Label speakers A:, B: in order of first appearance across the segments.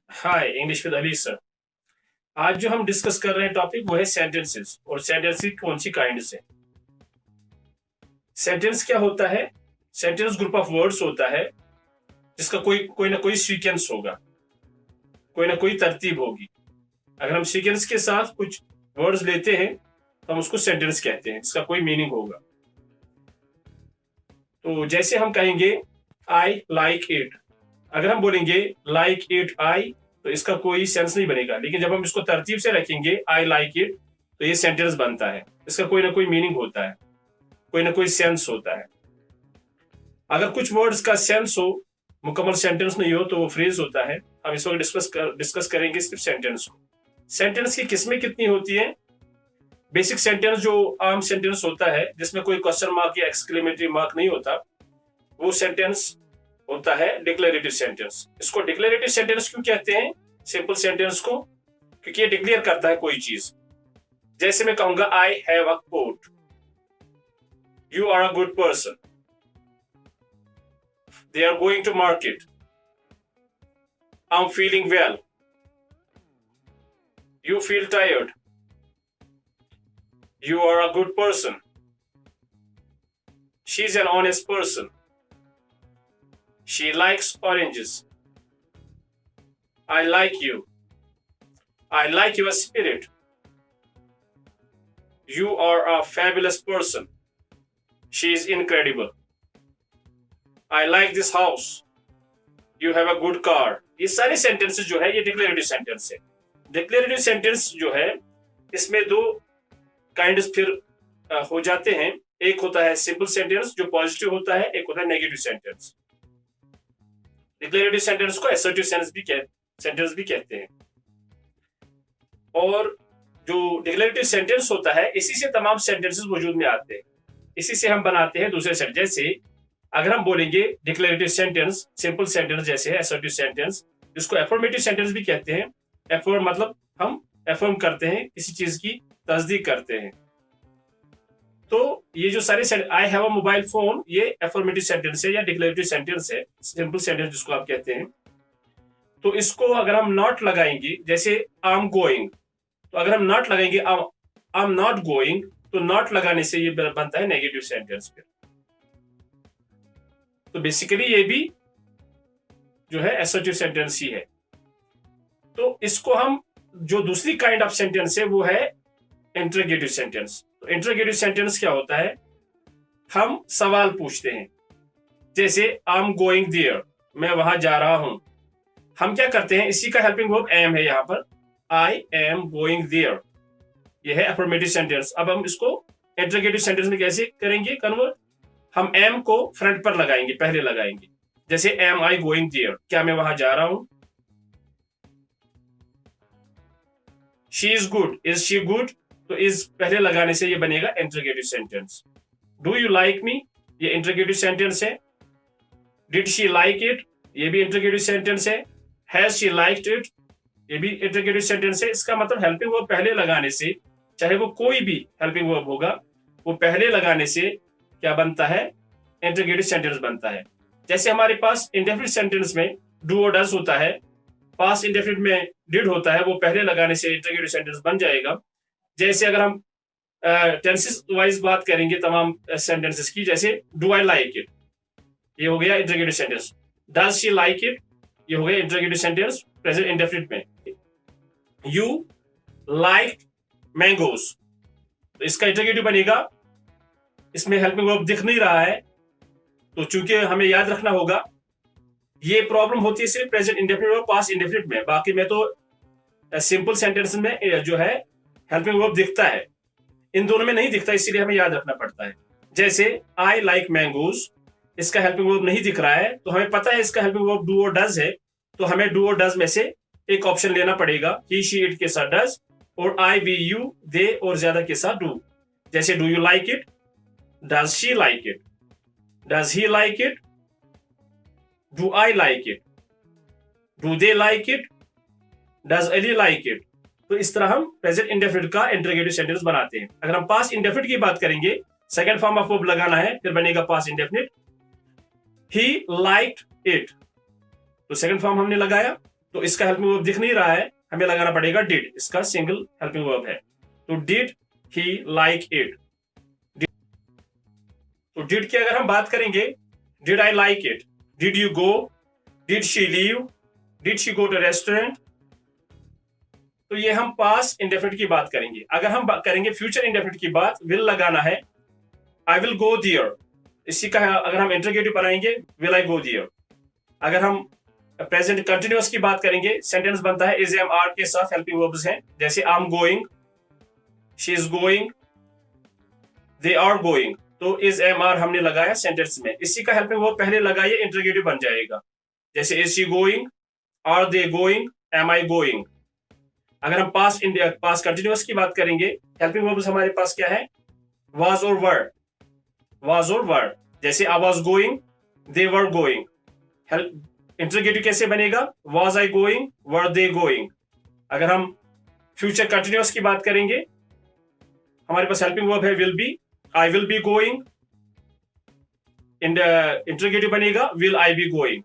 A: Hi English with Ali sir. आज जो हम डिस्कस कर रहे हैं टॉपिक वो है सेंटेंसेस और सेंटेंसेस कौन सी काइंड्स है। सेंटेंस क्या होता है? सेंटेंस ग्रुप ऑफ वर्ड्स होता है जिसका कोई कोई ना कोई सीक्वेंस होगा, कोई ना कोई तरतीब होगी। अगर हम सीक्वेंस के साथ कुछ वर्ड्स लेते हैं तो हम उसको सेंटेंस कहते हैं, जिसका कोई मीनिंग होगा। तो जैसे हम कहेंगे आई लाइक इट, अगर हम बोलेंगे लाइक इट आई तो इसका कोई सेंस नहीं बनेगा, लेकिन जब हम इसको तरतीब से रखेंगे आई लाइक इट तो ये सेंटेंस बनता है। इसका कोई ना कोई मीनिंग होता है, कोई ना कोई सेंस होता है। अगर कुछ वर्ड्स का सेंस हो, मुकम्मल सेंटेंस नहीं हो, तो वो फ्रेज होता है। हम इस वक्त डिस्कस करेंगे सिर्फ सेंटेंस को। सेंटेंस की किस्में कितनी होती हैं? बेसिक सेंटेंस जो आम सेंटेंस होता है जिसमें कोई क्वेश्चन मार्क या एक्सक्लेमेटरी मार्क नहीं होता, वो सेंटेंस होता है डिक्लेरेटिव सेंटेंस। इसको डिक्लेरेटिव सेंटेंस क्यों कहते हैं सिंपल सेंटेंस को? क्योंकि ये डिक्लेयर करता है कोई चीज। जैसे मैं कहूंगा I have a coat, you are a good person, they are going to market, I am feeling well, you feel tired, you are a good person, she's an honest person, she likes oranges, I like you, I like your spirit, you are a fabulous person, she is incredible, I like this house, you have a good car। ये सारे sentences जो है ये declarative sentence है। Declarative sentence जो है इसमें दो काइंड्स फिर हो जाते हैं। एक होता है सिंपल सेंटेंस जो पॉजिटिव होता है, एक होता है नेगेटिव सेंटेंस। डिक्लेरेटिव सेंटेंस को असर्टिव सेंटेंस भी कहते हैं। और जो डिक्लेरेटिव सेंटेंस होता है इसी से तमाम सेंटेंसेस वजूद में आते हैं, इसी से हम बनाते हैं दूसरे सेंटेंस। जैसे अगर हम बोलेंगे डिक्लेरेटिव सेंटेंस, सिंपल सेंटेंस जैसे है असर्टिव सेंटेंस, जिसको एफर्मेटिव सेंटेंस भी कहते हैं। एफर्म मतलब हम एफर्म करते हैं, किसी चीज की तस्दीक करते हैं। तो ये जो सारे आई हैव अ मोबाइल फोन, ये एफर्मेटिव सेंटेंस है या डिक्लेरेटिव सेंटेंस है, सिंपल सेंटेंस जिसको आप कहते हैं। तो इसको अगर हम नॉट लगाएंगे, जैसे आई एम गोइंग, तो अगर हम नॉट लगाएंगे आई एम नॉट गोइंग, तो नॉट लगाने से ये बनता है नेगेटिव सेंटेंस। तो बेसिकली ये भी जो है असर्टिव सेंटेंस ही है। तो इसको हम जो दूसरी काइंड ऑफ सेंटेंस है वो है इंटरोगेटिव सेंटेंस। तो इंटरोगेटिव सेंटेंस क्या होता है? हम सवाल पूछते हैं, जैसे आई एम गोइंग देयर, मैं वहां जा रहा हूं। हम क्या करते हैं, इसी का हेल्पिंग वर्ब एम है यहाँ पर, आई एम गोइंग देयर, यह है अफर्मेटिव सेंटेंस। अब हम इसको इंटरोगेटिव सेंटेंस में कैसे करेंगे कन्वर्ट? हम एम को फ्रंट पर लगाएंगे, पहले लगाएंगे। जैसे एम आई गोइंग देयर, क्या मैं वहां जा रहा हूं? She is good, is she good, तो इज पहले लगाने से ये बनेगा interrogative sentence. Do you like me, ये इंटरोगेटिव सेंटेंस है। डिड शी लाइक इट, ये भी इंटरोगेटिव सेंटेंस है। हैज शी लाइक्ड इट, ये भी इंटरोगेटिव सेंटेंस है। इसका मतलब हेल्पिंग वर्ब पहले लगाने से, चाहे वो कोई भी हेल्पिंग वर्ब होगा, वो पहले लगाने से क्या बनता है? इंटरोगेटिव सेंटेंस बनता है। जैसे हमारे पास इंडेफिनिट सेंटेंस में डू और डज होता है, पास्ट इंडेफिनिट में डिड होता है, वो पहले लगाने से इंटरोगेटिव सेंटेंस बन जाएगा। जैसे अगर हम टेंसेस वाइज बात करेंगे तमाम सेंटेंसेस की, जैसे डू आई लाइक इट, ये हो गया interrogative sentence. Does she like it, ये हो गया इंटरोगेटिव सेंटेंस प्रेजेंट इंडेफिनिट में। यू लाइक मैंगोज, तो इसका इंटरोगेटिव बनेगा। इसमें हेल्पिंग वर्ब दिख नहीं रहा है, तो चूंकि हमें याद रखना होगा, ये प्रॉब्लम होती है सिर्फ प्रेजेंट इंडेफिनिट और पास्ट इंडेफिनिट में। बाकी में तो सिंपल सेंटेंस में जो है हेल्पिंग वर्ब दिखता है, इन दोनों में नहीं दिखता, इसीलिए हमें याद रखना पड़ता है। जैसे आई लाइक मैंगोज, इसका हेल्पिंग वर्ब नहीं दिख रहा है, तो हमें पता है इसका हेल्पिंग वर्ब डू और डज है, तो हमें डू और डज में से एक ऑप्शन लेना पड़ेगा। ही शी इट के साथ डज, और आई वी यू दे और ज्यादा के साथ डू। जैसे do you like it, does she like it, does he like it, do I like it, do they like it, does Ali like it. तो इस तरह हम प्रेजेंट इंडेफिनिट का इंटरोगेटिव सेंटेंस बनाते हैं। अगर हम पास्ट इंडेफिनिट की बात करेंगे, सेकंड फॉर्म ऑफ वर्ब लगाना है, फिर बनेगा past indefinite. He liked it, तो सेकंड फॉर्म हमने लगाया। तो इसका हेल्पिंग वर्ब दिख नहीं रहा है, हमें लगाना पड़ेगा डिड, इसका सिंगल हेल्पिंग वर्ब है। तो डिड ही लाइक इट। तो डिड की अगर हम बात करेंगे, did I like it, did you go, did she leave, did she go to restaurant. तो ये हम पास इंडेफिनिट की बात करेंगे। अगर हम करेंगे फ्यूचर इंडेफिनिट की बात, विल लगाना है, आई विल गो देयर। इसी का अगर हम इंटरोगेटिव बनाएंगे, विल आई गो देयर। अगर हम प्रेजेंट कंटिन्यूअस की बात करेंगे, सेंटेंस बनता है इज एम आर के साथ हेल्पिंग वर्ब्स हैं, जैसे I am going, she is going, they are going. तो इज एम आर हमने लगाया सेंटेंस में, इसी का हेल्पिंग वर्ब पहले लगाइए, इंटरोगेटिव बन जाएगा। जैसे is she going, are they going, am I going. अगर हम पास्ट कंटिन्यूअस की बात करेंगे, हेल्पिंग वर्ब्स हमारे पास क्या है, वाज और वर, वाज और वर। जैसे I was going, they were going. Interrogative कैसे बनेगा, was I going, were they going. अगर हम फ्यूचर कंटिन्यूअस की बात करेंगे, हमारे पास हेल्पिंग वर्ब है will be, I will be going. Interrogative बनेगा विल आई बी गोइंग।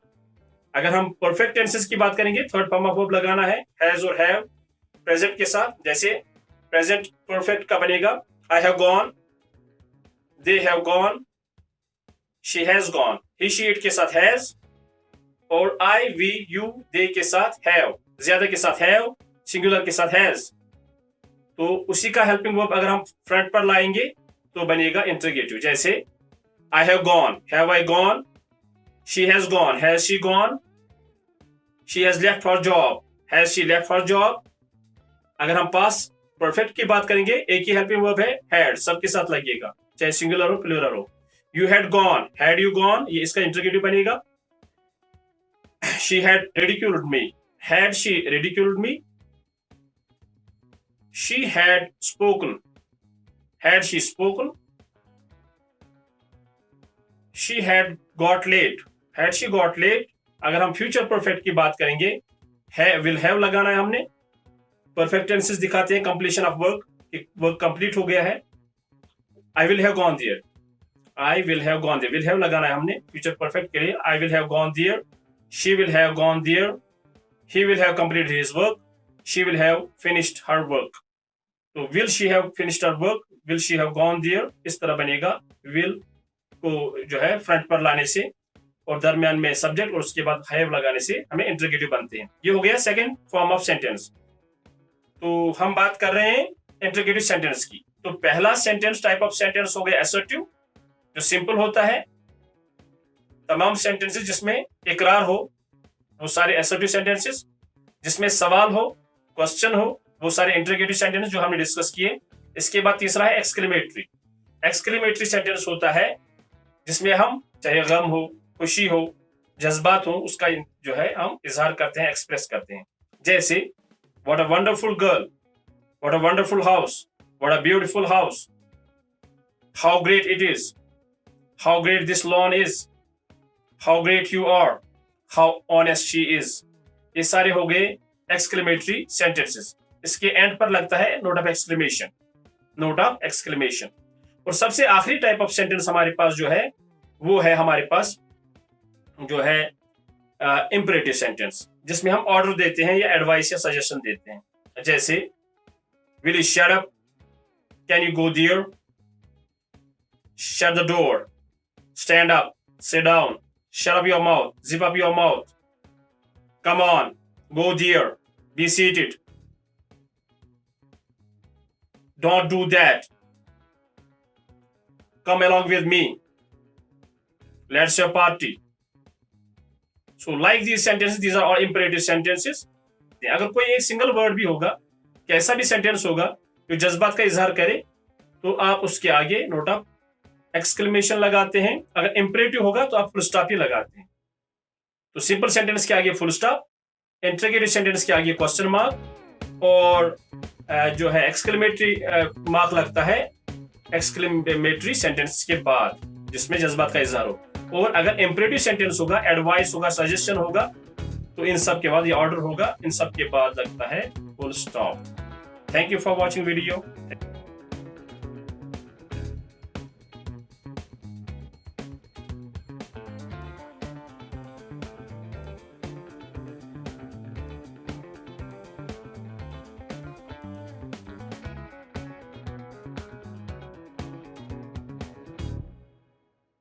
A: अगर हम परफेक्ट टेंसेस की बात करेंगे, थर्ड फॉर्म ऑफ वर्ब लगाना है हैज और हैव प्रेजेंट के साथ। जैसे प्रेजेंट परफेक्ट का बनेगा I have gone, they have gone, she has gone. He she it के साथ हैज, और आई वी यू दे के साथ हैव, ज्यादा के साथ हैव, सिंगुलर के साथ हैज। तो उसी का हेल्पिंग वर्ब अगर हम फ्रंट पर लाएंगे तो बनेगा इंटरोगेटिव। जैसे I have gone, have I gone, she has gone, has she gone, she has left for job, has she left for job. अगर हम पास परफेक्ट की बात करेंगे, एक ही हेल्पिंग वर्ब है हैड, सबके साथ लगेगा, चाहे सिंगुलर हो प्लूरल हो। You had gone, had you gone, ये इसका इंटरोगेटिव बनेगा। She had ridiculed me, had she ridiculed me? She had spoken, had she spoken? She had got late, had she got late? अगर हम future perfect की बात करेंगे, will have लगाना है हमने। परफेक्ट टेंसेस दिखाते हैं completion of work, work complete हो गया है। I will have gone there, I will have gone there, will have लगाना है हमने फ्यूचर परफेक्ट के लिए। I will have gone there, she will have gone there, he will have completed his work, she will have finished her work. तो will she have finished her work, will she have gone there, इस तरह बनेगा। will को जो है front पर लाने से और दरमियान में सब्जेक्ट और उसके बाद have लगाने से हमें इंटरोगेटिव बनते हैं। ये हो गया सेकंड फॉर्म ऑफ सेंटेंस। तो हम बात कर रहे हैं इंटरोगेटिव सेंटेंस की। तो पहला सेंटेंस टाइप ऑफ सेंटेंस हो गया असर्टिव, जो सिंपल होता है। तमाम सेंटेंसेस जिसमें इकरार हो वो सारे असर्टिव सेंटेंसेस, जिसमें सवाल हो, क्वेश्चन हो, वो सारे इंटरोगेटिव सेंटेंस जो हमने डिस्कस किए। इसके बाद तीसरा है एक्सक्लेमेटरी। एक्सक्लेमेटरी सेंटेंस होता है जिसमें हम चाहे गम हो, खुशी हो, जज्बात हो, उसका जो है हम इजहार करते हैं, एक्सप्रेस करते हैं। जैसे what a wonderful girl, what a wonderful house, what a beautiful house, how great it is, how great this lawn is, how great you are, how honest she is। ये सारे हो गए एक्सक्लेमेटरी सेंटेंसेस। इसके and पर लगता है note of exclamation, note of exclamation. और सबसे आखिरी टाइप ऑफ सेंटेंस हमारे पास जो है वो है हमारे पास जो है इंपरेटिव सेंटेंस, जिसमें हम ऑर्डर देते हैं या एडवाइस या सजेशन देते हैं। जैसे will you shut up, can you go there, shut the door, stand up, sit down, shut up your mouth, zip up your mouth, come on, go there, be seated, don't do that, come along with me, let's have a party। So like these sentences, these are all imperative sentences। अगर कोई एक single word भी होगा, कैसा भी sentence होगा जो जज्बात का इजहार करे, तो आप उसके आगे नोट ऑफ एक्सक्लेमेशन लगाते हैं। अगर इंपरेटिव होगा तो आप फुल स्टॉप ही लगाते हैं। तो सिंपल सेंटेंस के आगे फुल स्टॉप, इंटरोगेटिव सेंटेंस के आगे क्वेश्चन मार्क, और जो है एक्सक्लेमेटरी मार्क लगता है एक्सक्लेमेटरी सेंटेंस के बाद, जिसमें जज्बात का इजहार हो। और अगर इंपरेटिव सेंटेंस होगा, एडवाइस होगा, सजेशन होगा, तो इन सब के बाद ये ऑर्डर होगा, इन सब के बाद लगता है full stop. Thank you for watching video.